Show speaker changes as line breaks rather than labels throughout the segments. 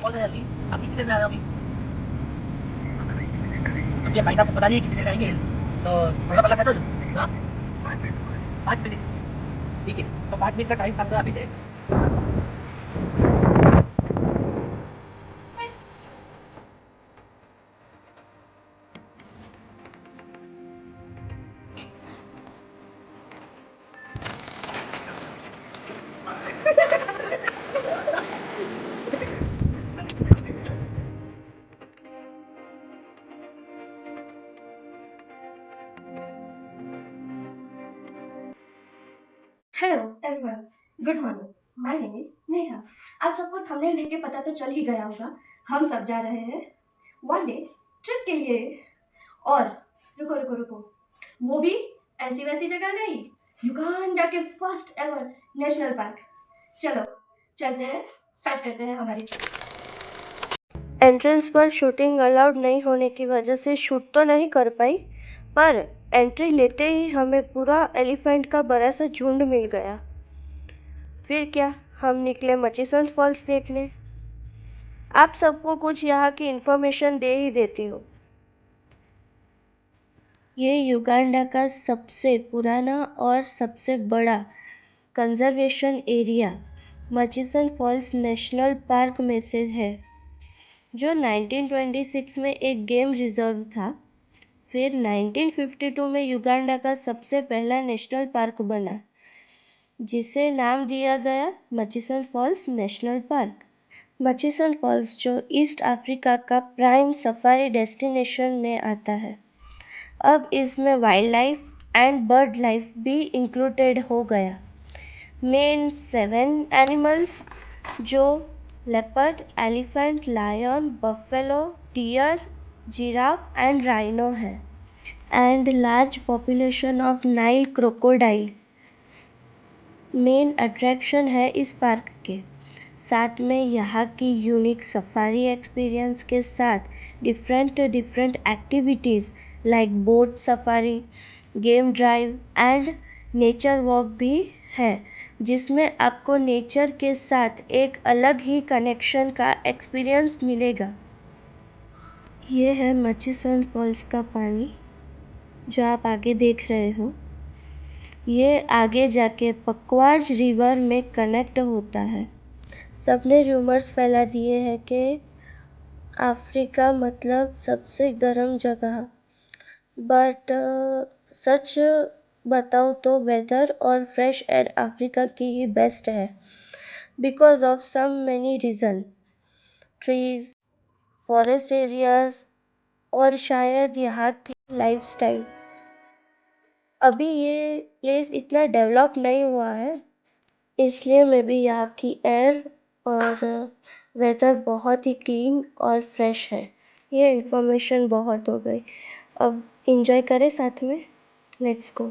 Call है अभी। अभी कितने देर में आ रहे हो अभी? अभी भाई साहब को पता नहीं है कितनी देर में आएंगे, तो थोड़ा पहले बैठो। हाँ, 5 मिनट। ठीक है, तो 5 मिनट का टाइम था अभी से।
Hello everyone, good morning. My name is Neha. आप सबको थंबनेल देख के पता तो चल ही गया होगा, हम सब जा रहे हैं वन डे ट्रिप के लिए। और रुको रुको रुको, वो भी ऐसी वैसी जगह नहीं, युगांडा के फर्स्ट एवर नेशनल पार्क। चलो चलते हैं, स्टार्ट करते हैं हमारी ट्रिप। एंट्रेंस पर शूटिंग अलाउड नहीं होने की वजह से शूट तो नहीं कर पाई, पर एंट्री लेते ही हमें पूरा एलिफेंट का बड़ा सा झुंड मिल गया। फिर क्या, हम निकले मचिसन फॉल्स देखने। आप सबको कुछ यहाँ की इन्फॉर्मेशन दे ही देती हूँ। ये युगांडा का सबसे पुराना और सबसे बड़ा conservation area Murchison Falls National Park में से है, जो 1926 में एक गेम रिजर्व था। फिर 1952 में युगांडा का सबसे पहला नेशनल पार्क बना, जिसे नाम दिया गया Murchison Falls National Park. Murchison Falls जो ईस्ट अफ्रीका का प्राइम सफारी डेस्टिनेशन में आता है, अब इसमें wild life and bird life भी इंक्लूडेड हो गया। मेन 7 एनिमल्स जो leopard, elephant, lion, buffalo, deer, giraffe and rhino है, and large population of Nile crocodile main attraction है इस पार्क के। साथ में यहाँ की यूनिक सफारी एक्सपीरियंस के साथ different activities like boat safari, game drive and nature walk भी है, जिसमें आपको नेचर के साथ एक अलग ही कनेक्शन का एक्सपीरियंस मिलेगा। ये है मचिसन फॉल्स का पानी, जो आप आगे देख रहे हो। ये आगे जाके पकवाज रिवर में कनेक्ट होता है। सबने रूमर्स फैला दिए हैं कि अफ्रीका मतलब सबसे गर्म जगह, बट सच बताऊँ तो वेदर और फ्रेश एयर अफ्रीका की ही बेस्ट है, because of some many reason, trees, forest areas और शायद यहाँ की लाइफस्टाइल। अभी ये प्लेस इतना डेवलप नहीं हुआ है, इसलिए मैं भी यहाँ की एयर और वेदर बहुत ही क्लीन और फ्रेश है। ये इन्फॉर्मेशन बहुत हो गई, अब इंजॉय करें साथ में। Let's go.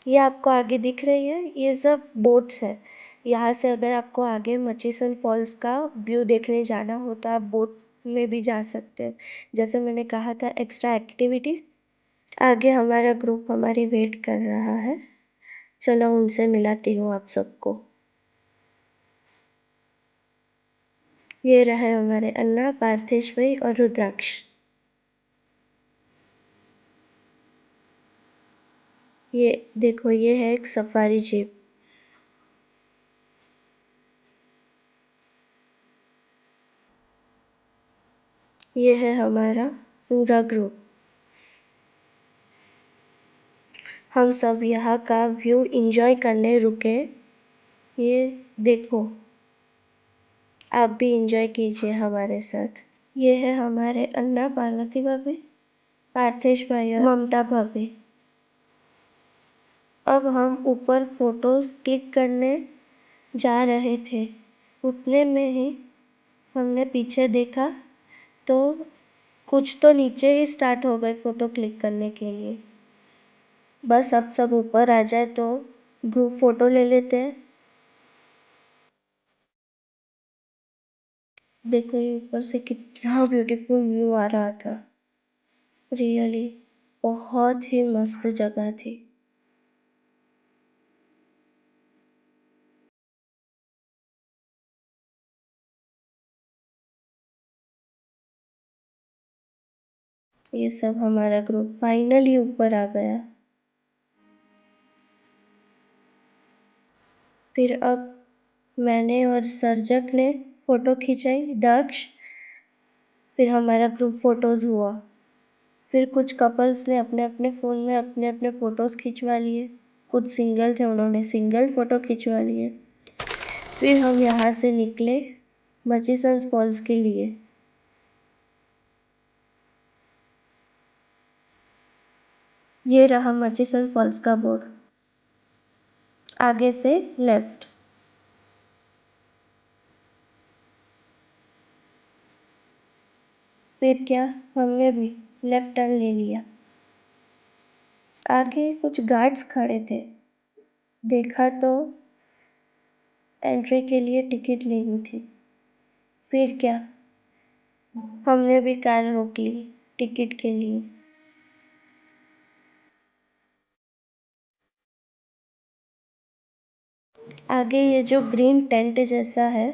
ये आपको आगे दिख रही है, ये सब बोट्स है। यहाँ से अगर आपको आगे मचिसन फॉल्स का व्यू देखने जाना हो तो आप बोट में भी जा सकते हैं। जैसे मैंने कहा था, एक्स्ट्रा एक्टिविटीज। आगे हमारा ग्रुप हमारी वेट कर रहा है, चलो उनसे मिलाती हूँ आप सबको। ये रहे हमारे अन्ना, पार्थेश भाई और रुद्राक्ष। ये देखो, ये है एक सफारी जीप। ये है हमारा पूरा ग्रुप। हम सब यहाँ का व्यू एंजॉय करने रुके। ये देखो, आप भी एंजॉय कीजिए हमारे साथ। ये है हमारे अन्ना, पार्वती भाभी, पार्थेश भाई और ममता भाभी। अब हम ऊपर फोटोज क्लिक करने जा रहे थे, उतने में ही हमने पीछे देखा तो कुछ तो नीचे ही स्टार्ट हो गए फ़ोटो क्लिक करने के लिए। बस अब सब ऊपर आ जाए तो ग्रुप फ़ोटो ले लेते हैं। देखो, ये ऊपर से कितना ब्यूटीफुल व्यू आ रहा था। रियली बहुत ही मस्त जगह थी। ये सब हमारा ग्रुप फाइनली ऊपर आ गया। फिर अब मैंने और सर्जक ने फ़ोटो खिंचाई, दक्ष। फिर हमारा ग्रुप फ़ोटोज़ हुआ। फिर कुछ कपल्स ने अपने अपने फ़ोन में अपने अपने फ़ोटोज़ खिंचवा लिए। कुछ सिंगल थे, उन्होंने सिंगल फ़ोटो खिंचवा लिए। फिर हम यहाँ से निकले मचिसंस फॉल्स के लिए। ये रहा मचिसन फॉल्स का बोर्ड, आगे से लेफ्ट। फिर क्या, हमने भी लेफ्ट टर्न ले लिया। आगे कुछ गार्ड्स खड़े थे, देखा तो एंट्री के लिए टिकट लेनी थी। फिर क्या, हमने भी कार रोक ली टिकट के लिए। आगे ये जो ग्रीन टेंट जैसा है,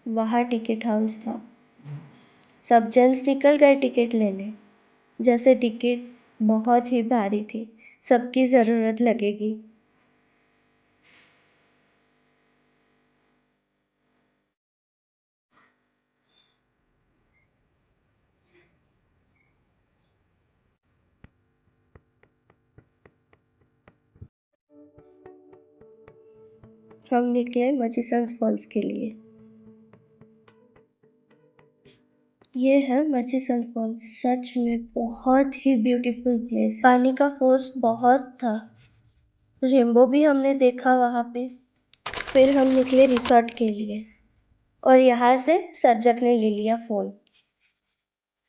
वहाँ टिकट हाउस था। सब जेंट्स निकल गए टिकट लेने। जैसे टिकट बहुत ही भारी थी, सबकी ज़रूरत लगेगी। हम निकले मचिसंस फॉल्स के लिए। ये है मचिसन फॉल्स, सच में बहुत ही ब्यूटीफुल प्लेस। पानी का फोर्स बहुत था, रेनबो भी हमने देखा वहाँ पे। फिर हम निकले रिसोर्ट के लिए और यहाँ से सर्जक ने ले लिया फ़ोन।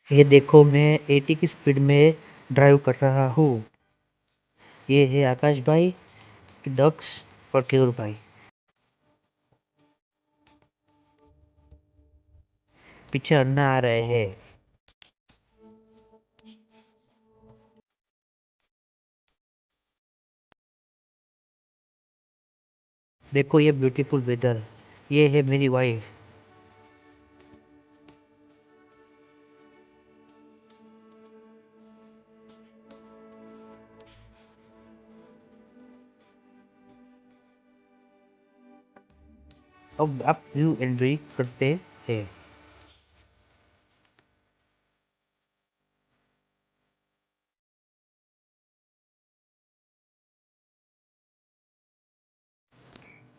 ये देखो, मैं 80 की स्पीड में ड्राइव कर रहा हूँ। ये है आकाश भाई, दक्ष और केयूर भाई। पीछे अन्ना आ रहे हैं। देखो ये ब्यूटीफुल वेदर, ये है मेरी वाइफ। अब आप व्यू एंजॉय करते हैं।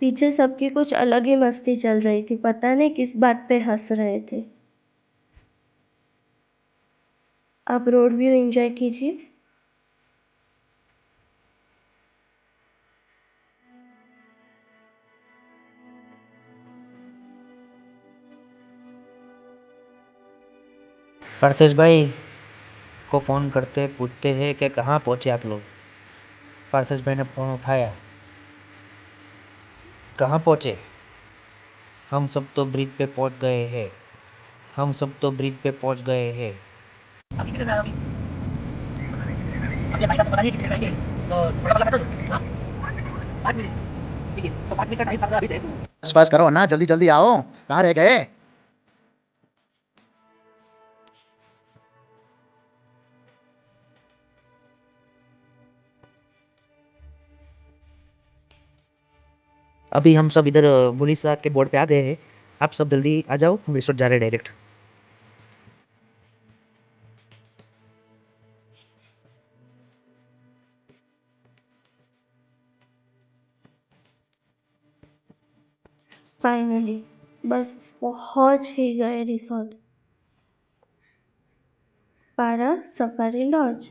पीछे सबकी कुछ अलग ही मस्ती चल रही थी, पता नहीं किस बात पे हंस रहे थे। आप रोड व्यू एंजॉय कीजिए।
पार्थेश भाई को फ़ोन करते पूछते हैं कि कहाँ पहुँचे आप लोग। पार्थेश भाई ने फ़ोन उठाया। कहाँ पहुँचे? हम सब तो ब्रिज पे पहुँच गए हैं। हम सब तो ब्रिज पे पहुँच गए हैं। अभी कितने अभी भाई साहब पता नहीं कितने रहेंगे, तो थोड़ा लगा तो हाँ 5 मिनट। ठीक है, तो 5 मिनट का टाइम था अभी से।
पास करो ना, जल्दी जल्दी आओ, कहाँ रह गए?
अभी हम सब इधर बुलिसा के बोर्ड पे आ गए हैं। आप सब जल्दी आ जाओ, हम रिसोर्ट जा रहे हैं डायरेक्ट।
फाइनली बस पहुँच ही गए रिसोर्ट, पारा सफारी लॉज।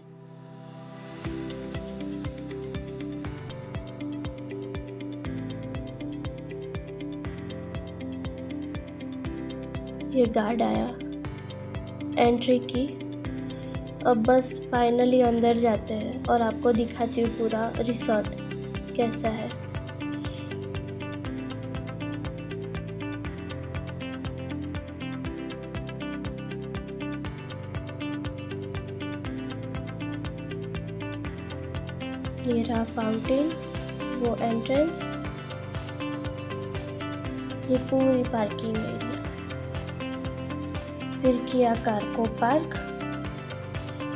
ये गार्ड आया, एंट्री की। अब बस फाइनली अंदर जाते हैं और आपको दिखाती हूँ पूरा रिसोर्ट कैसा है। ये रहा फाउंटेन, वो एंट्रेंस, ये पूरी पार्किंग एरिया। फिर किया कार को पार्क।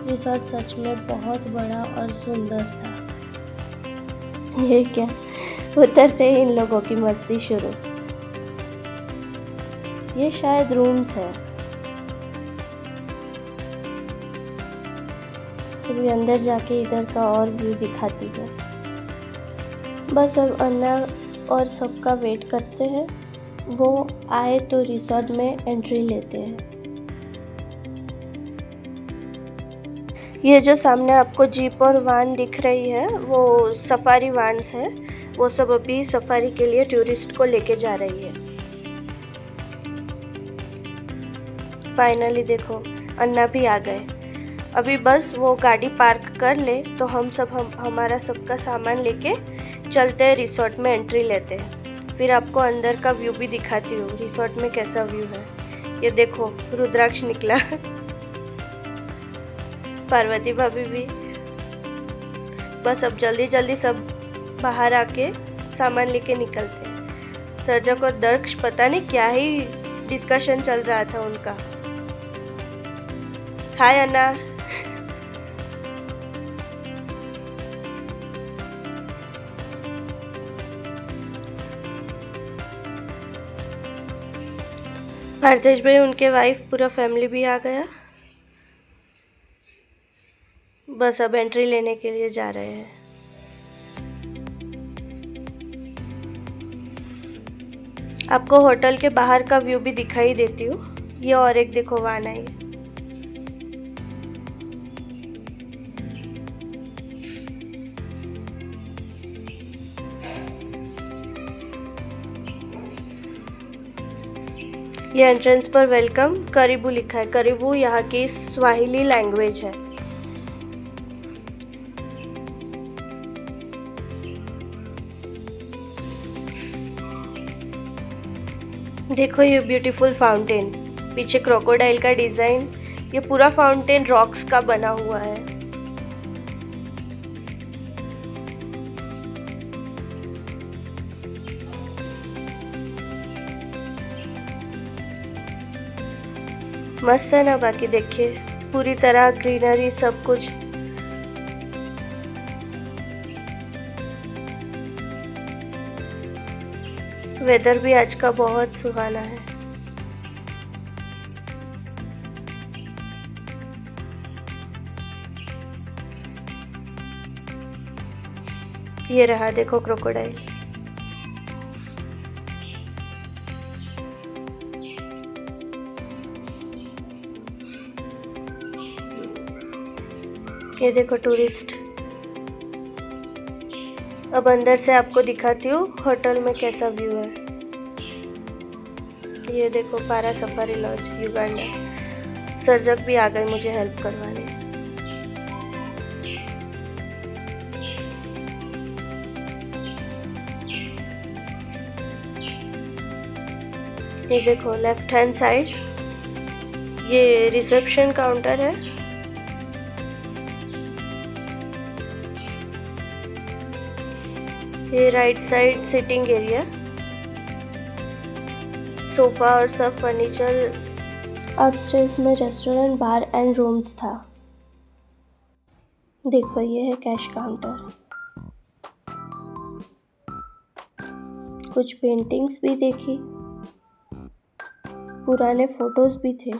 रिसोर्ट सच में बहुत बड़ा और सुंदर था। ये क्या, उतरते ही इन लोगों की मस्ती शुरू। ये शायद रूम्स है। अभी अंदर जाके इधर का और व्यू दिखाती हूँ। बस अब अन्ना और सबका वेट करते हैं, वो आए तो रिसोर्ट में एंट्री लेते हैं। ये जो सामने आपको जीप और वान दिख रही है वो सफारी वान्स है। वो सब अभी सफारी के लिए टूरिस्ट को लेके जा रही है। फाइनली देखो अन्ना भी आ गए। अभी बस वो गाड़ी पार्क कर ले तो हम हमारा सबका सामान लेके चलते हैं रिसोर्ट में एंट्री लेते हैं। फिर आपको अंदर का व्यू भी दिखाती हूँ रिसोर्ट में कैसा व्यू है। ये देखो रुद्राक्ष निकला। पार्वती भाभी भी। बस अब जल्दी जल्दी सब बाहर आके सामान लेके निकलते हैं। सर्जक और दर्श पता नहीं क्या ही डिस्कशन चल रहा था उनका। हाय अन्ना। पार्थेश भाई, उनके वाइफ, पूरा फैमिली भी आ गया। बस अब एंट्री लेने के लिए जा रहे हैं। आपको होटल के बाहर का व्यू भी दिखाई देती हूँ। ये और एक देखो वान आई। ये एंट्रेंस पर वेलकम करीबू लिखा है। करीबू यहाँ की स्वाहिली लैंग्वेज है। देखो ये ब्यूटीफुल फाउंटेन, पीछे क्रोकोडाइल का डिजाइन। ये पूरा फाउंटेन रॉक्स का बना हुआ है। मस्त है ना। बाकी देखिए पूरी तरह ग्रीनरी सब कुछ। वेदर भी आज का बहुत सुहाना है। ये रहा देखो क्रोकोडाइल। ये देखो टूरिस्ट। अब अंदर से आपको दिखाती हूँ होटल में कैसा व्यू है। ये देखो पारा सफारी लॉज युगांडा। सर्जक भी आ गए मुझे हेल्प करवाने। ये देखो लेफ्ट हैंड साइड ये रिसेप्शन काउंटर है। ये right side sitting area, sofa और सब फर्नीचर। अपस्टेयर्स में रेस्टोरेंट, बार एंड रूम्स था। देखो ये है कैश काउंटर। कुछ पेंटिंग्स भी देखी, पुराने फोटोज भी थे।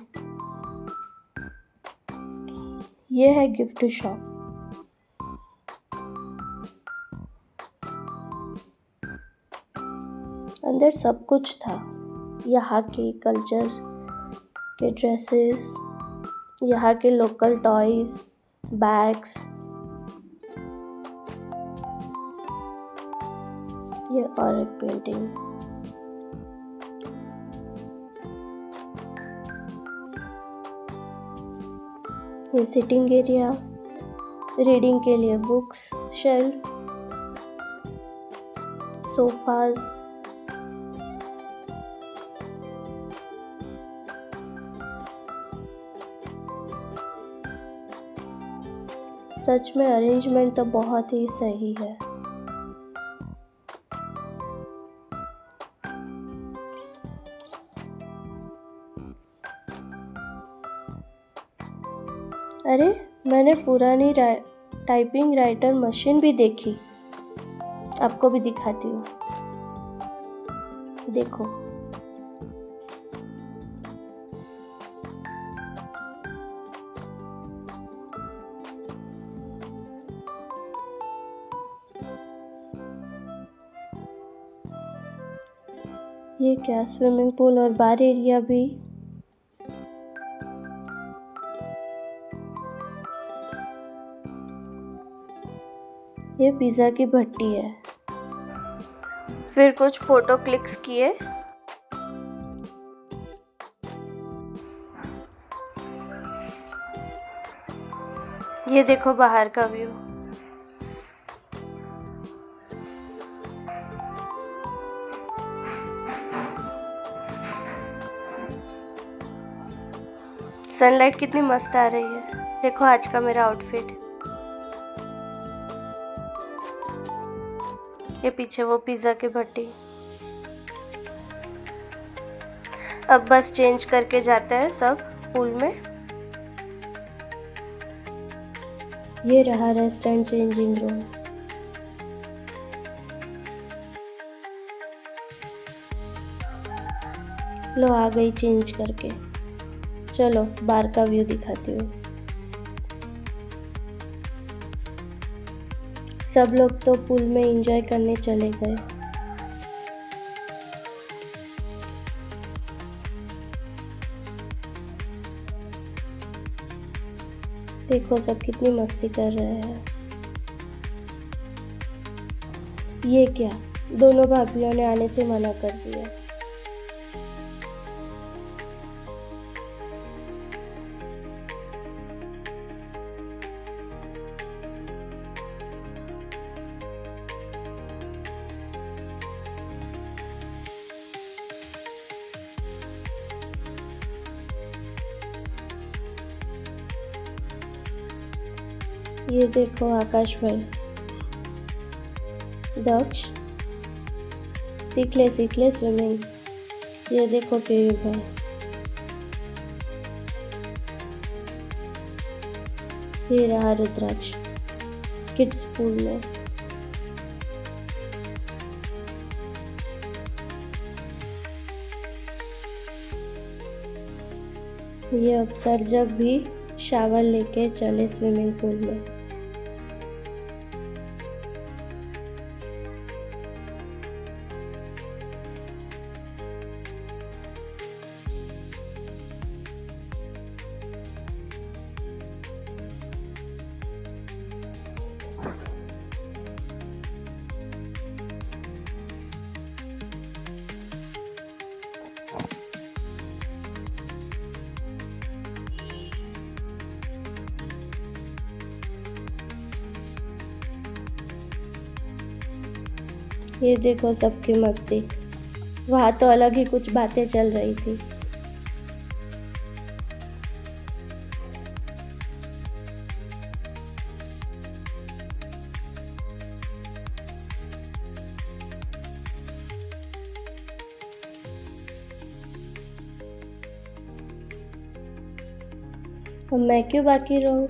ये है गिफ्ट शॉप। अंदर सब कुछ था। यहाँ के कल्चर के ड्रेसेस, यहाँ के लोकल टॉयज, बैग्स। ये और एक पेंटिंग। ये सिटिंग एरिया, रीडिंग के लिए बुक्स, शेल्फ, सोफाज। सच में अरेंजमेंट तो बहुत ही सही है। अरे मैंने पुरानी टाइपिंग राइटर मशीन भी देखी, आपको भी दिखाती हूँ, देखो। ये क्या, स्विमिंग पूल और बार एरिया भी। ये पिज़्ज़ा की भट्टी है। फिर कुछ फोटो क्लिक्स किए। ये देखो बाहर का व्यू। सनलाइट कितनी मस्त आ रही है। देखो आज का मेरा आउटफिट। ये पीछे वो पिज़्ज़ा की भट्टी। अब बस चेंज करके जाते हैं सब पूल में। ये रहा रेस्ट एंड चेंजिंग रूम। लो आ गई चेंज करके। चलो बार का व्यू दिखाती हूँ। सब लोग तो पूल में एंजॉय करने चले गए। देखो सब कितनी मस्ती कर रहे हैं। ये क्या, दोनों भाभियों ने आने से मना कर दिया। ये देखो आकाश भाई। दक्ष सीख ले स्विमिंग। ये देखो पीयू भाई। ये रहा रुद्राक्ष किड्स पूल में। ये अपसर्जक भी शावर लेके चले स्विमिंग पूल में। ये देखो सबकी मस्ती। वहाँ तो अलग ही कुछ बातें चल रही थी। अब मैं क्यों बाकी रहूं?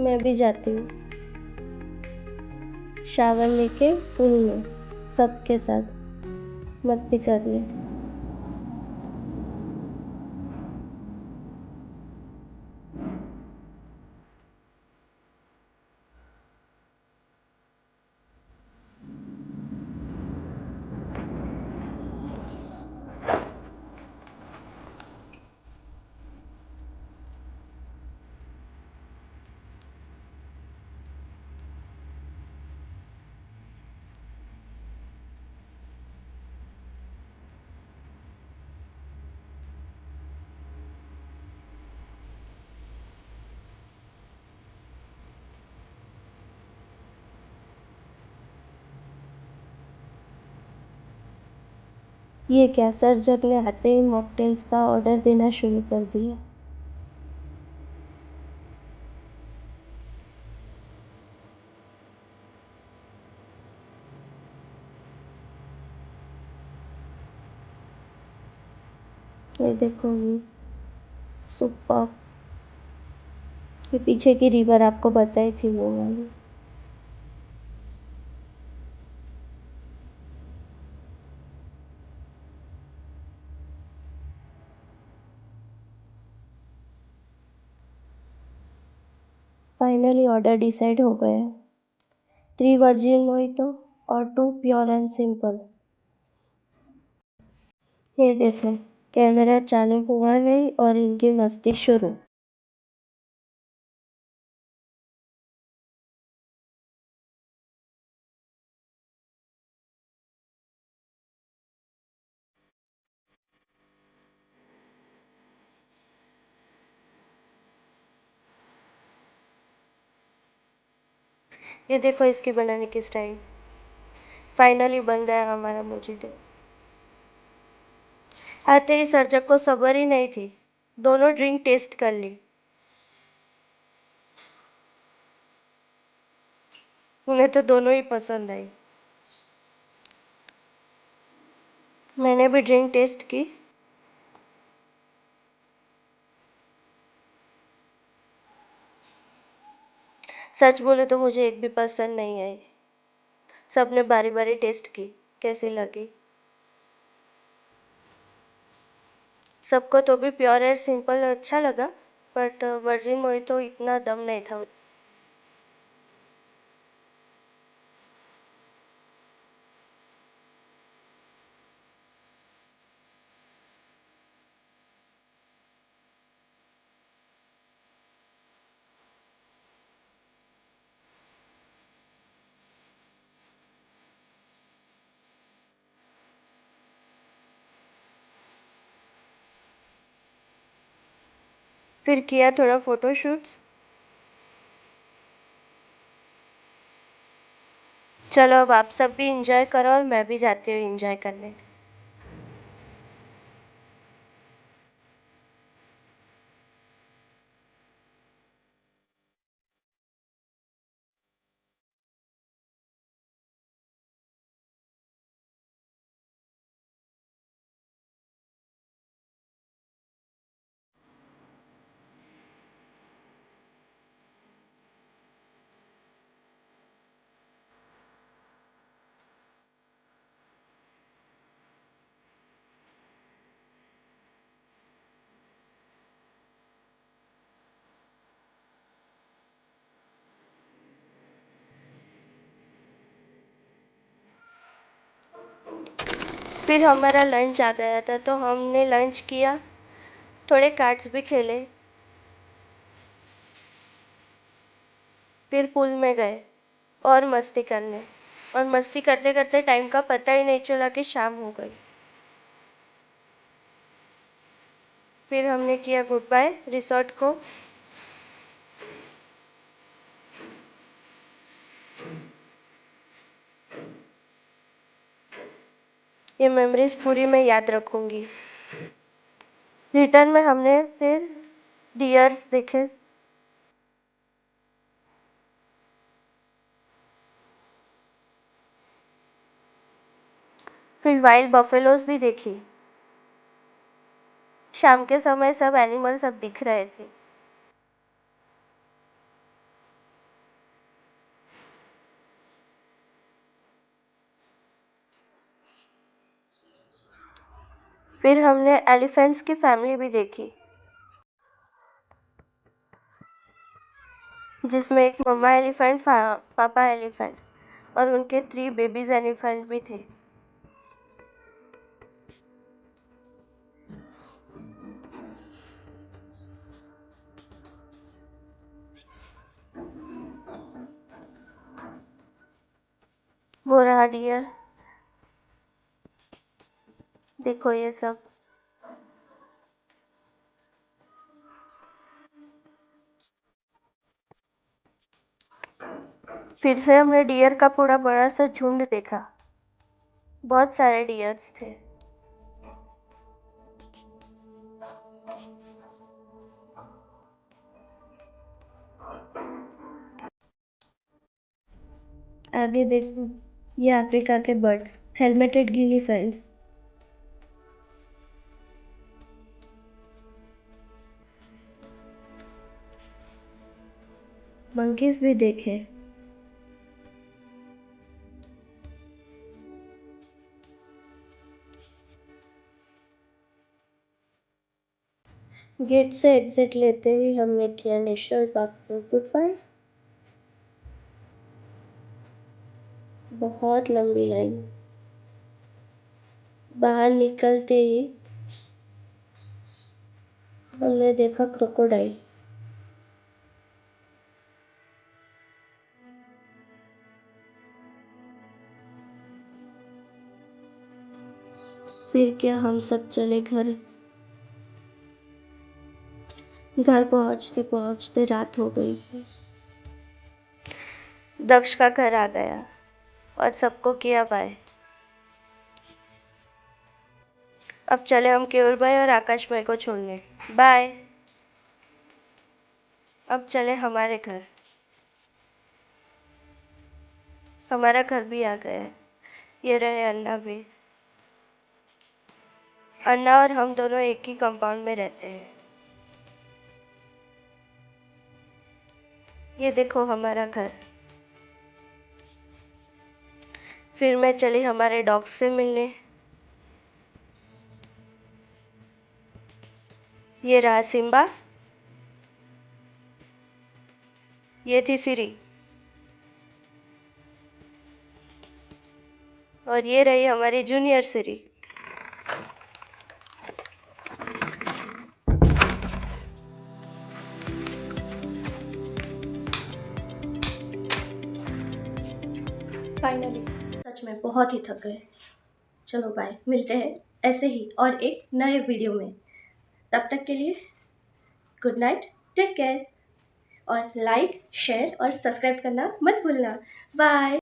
मैं भी जाती हूँ शावर लेके पूल में सबके साथ मस्ती करने। ये क्या, सर्जक ने आते ही मॉकटेल्स का ऑर्डर देना शुरू कर दिया। ये देखो ये सुपर। ये पीछे की रिवर आपको बताई थी वो वाली। फाइनली ऑर्डर डिसाइड हो गया है। 3 वर्जिन मोहितो और 2 प्योर एंड सिंपल। ये देखें, कैमरा चालू हुआ नहीं और इनकी मस्ती शुरू। ये देखो इसकी बनाने की स्टाइल। फाइनली बन गया हमारा मोजिटो। आज तेरी सर्जक को सब्र ही नहीं थी, दोनों ड्रिंक टेस्ट कर ली। उन्हें तो दोनों ही पसंद आई। मैंने भी ड्रिंक टेस्ट की। सच बोले तो मुझे एक भी पसंद नहीं आई। सबने बारी बारी टेस्ट की, कैसी लगी। सबको तो भी प्योर एंड सिंपल अच्छा लगा, बट वर्जिन मोहितो इतना दम नहीं था। फिर किया थोड़ा फोटोशूट्स। चलो अब आप सब भी इंजॉय करो और मैं भी जाती हूँ इंजॉय करने। फिर हमारा लंच आ गया था तो हमने लंच किया, थोड़े कार्ड्स भी खेले। फिर पूल में गए और मस्ती करने, और मस्ती करते करते टाइम का पता ही नहीं चला कि शाम हो गई। फिर हमने किया गुड बाय रिसोर्ट को। ये मेमोरीज पूरी मैं याद रखूंगी। रिटर्न में हमने फिर डियर्स देखे, फिर वाइल्ड बफेलोज भी देखी। शाम के समय सब एनिमल सब दिख रहे थे। फिर हमने एलिफेंट्स की फैमिली भी देखी, जिसमें एक मम्मा एलिफेंट, पापा एलिफेंट और उनके 3 बेबीज एलिफेंट भी थे। वो रहा डियर, देखो ये सब। फिर से हमने डियर का पूरा बड़ा सा झुंड देखा, बहुत सारे डियर्स थे। आगे देखो, ये अफ्रीका के बर्ड्स, हेलमेटेड गिनी फैल्स। मंकीज भी देखे। गेट से एग्जिट लेते ही हमने किया नेशनल पार्क में गुड बाय। बहुत लंबी लाइन। बाहर निकलते ही हमने देखा क्रोकोडाइल। फिर क्या हम सब चले घर। घर पहुंचते पहुंचते रात हो गई। दक्ष का घर आ गया और सबको किया बाय। अब चले हम केवल भाई और आकाश भाई को छोड़ने। बाय। अब चले हमारे घर। हमारा घर भी आ गया है। ये रहे अन्ना भी। अन्ना और हम दोनों एक ही कंपाउंड में रहते हैं। ये देखो हमारा घर। फिर मैं चली हमारे डॉग से मिलने। ये रहा सिम्बा। ये थी सिरी। और ये रही हमारी जूनियर सिरी। फाइनली सच में बहुत ही थक गए। चलो बाय, मिलते हैं ऐसे ही और एक नए वीडियो में। तब तक के लिए गुड नाइट, टेक केयर और लाइक शेयर और सब्सक्राइब करना मत भूलना। बाय।